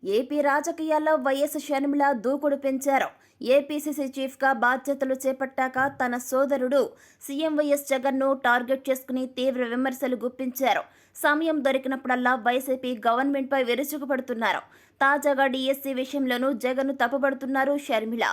AP రాజకీయాల్లో YS Sharmila దూకుడు పెంచారు. ఏపీసీసీ చీఫ్గా బాధ్యతలు చేపట్టాక తన సోదరుడు సీఎం వైఎస్ జగన్ను టార్గెట్ చేసుకుని తీవ్ర విమర్శలు గుప్పించారు. సమయం దొరికినప్పుడల్లా వైసీపీ గవర్నమెంట్పై విరుచుకుపడుతున్నారు. తాజాగా డీఎస్సీ విషయంలోనూ జగన్ను తప్పుపడుతున్నారు షర్మిల.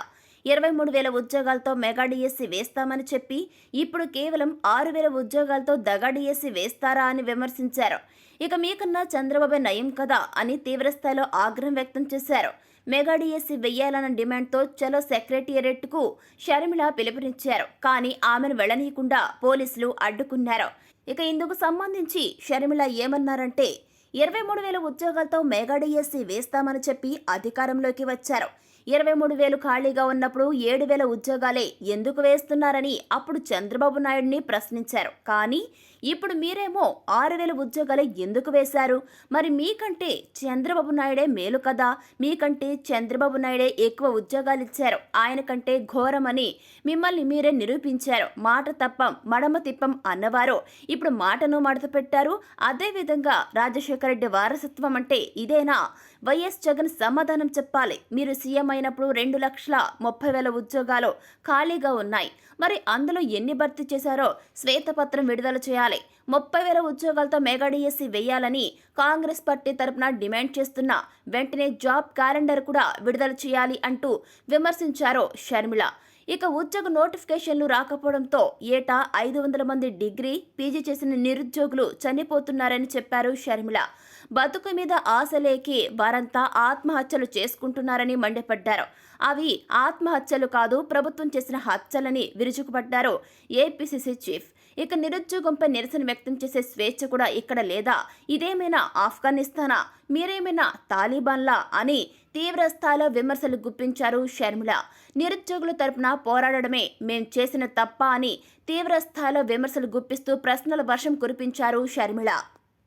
23,000 ఉద్యోగాలతో మెగా డీఎస్సీ వేస్తామని చెప్పి ఇప్పుడు కేవలం 6,000 ఉద్యోగాలతో దగా డీఎస్సీ వేస్తారా అని విమర్శించారు. ఇక మీకన్నా చంద్రబాబు నయం కదా అని తీవ్రస్థాయిలో ఆగ్రహం వ్యక్తం చేశారు. మెగా డీఎస్సీ వెయ్యాలన్న డిమాండ్తో చలో సెక్రటేరియట్కు షర్మిల పిలుపునిచ్చారు. కానీ ఆమెను వెళ్లనీయకుండా పోలీసులు అడ్డుకున్నారు. ఇక ఇందుకు సంబంధించి షర్మిల ఏమన్నారంటే 23,000 ఉద్యోగాలతో మెగా డీఎస్సీ వేస్తామని చెప్పి అధికారంలోకి వచ్చారు. 23,000 ఖాళీగా ఉన్నప్పుడు 7,000 ఉద్యోగాలే ఎందుకు వేస్తున్నారని అప్పుడు చంద్రబాబు నాయుడిని ప్రశ్నించారు. కానీ ఇప్పుడు మీరేమో 6,000 ఉద్యోగాలే ఎందుకు వేశారు? మరి మీకంటే చంద్రబాబు నాయుడే మేలు కదా, మీకంటే చంద్రబాబు నాయుడే ఎక్కువ ఉద్యోగాలు ఇచ్చారు, ఆయన కంటే ఘోరమని మిమ్మల్ని మీరే నిరూపించారు. మాట తప్పం మడమ తిప్పం అన్నవారు ఇప్పుడు మాటను మడత పెట్టారు. అదేవిధంగా రాజశేఖర రెడ్డి వారసత్వం అంటే ఇదేనా? వైఎస్ జగన్ సమాధానం చెప్పాలి. మీరు సీఎం అయినప్పుడు 2,30,000 ఉద్యోగాలు ఖాళీగా ఉన్నాయి. మరి అందులో ఎన్ని భర్తీ చేశారో శ్వేతపత్రం విడుదల చేయాలి. 30,000 ఉద్యోగాలతో మెగా డీఎస్సీ వేయాలని కాంగ్రెస్ పార్టీ తరపున డిమాండ్ చేస్తున్నా వెంటనే జాబ్ క్యాలెండర్ కూడా విడుదల చేయాలి అంటూ విమర్శించారు షర్మిల. ఇక ఉద్యోగ నోటిఫికేషన్లు రాకపోవడంతో ఏటా 500 మంది డిగ్రీ, పీజీ చేసిన నిరుద్యోగులు చనిపోతున్నారని చెప్పారు షర్మిల. బతుకు మీద ఆశలేకి వారంతా ఆత్మహత్యలు చేసుకుంటున్నారని మండిపడ్డారు. అవి ఆత్మహత్యలు కాదు, ప్రభుత్వం చేసిన హత్యలని విరుచుకుపడ్డారు ఏపీసీసీ చీఫ్. ఇక నిరుద్యోగంపై నిరసన వ్యక్తం చేసే స్వేచ్ఛ కూడా ఇక్కడ లేదా? ఇదేమైనా ఆఫ్ఘనిస్తానా? మీరేమైనా తాలిబాన్లా అని తీవ్ర స్థాయిలో విమర్శలు గుప్పించారు షర్మిల. నిరుద్యోగుల తరపున పోరాడడమే మేం చేసిన తప్ప అని తీవ్ర స్థాయిలో విమర్శలు గుప్పిస్తూ ప్రశ్నల వర్షం కురిపించారు షర్మిల.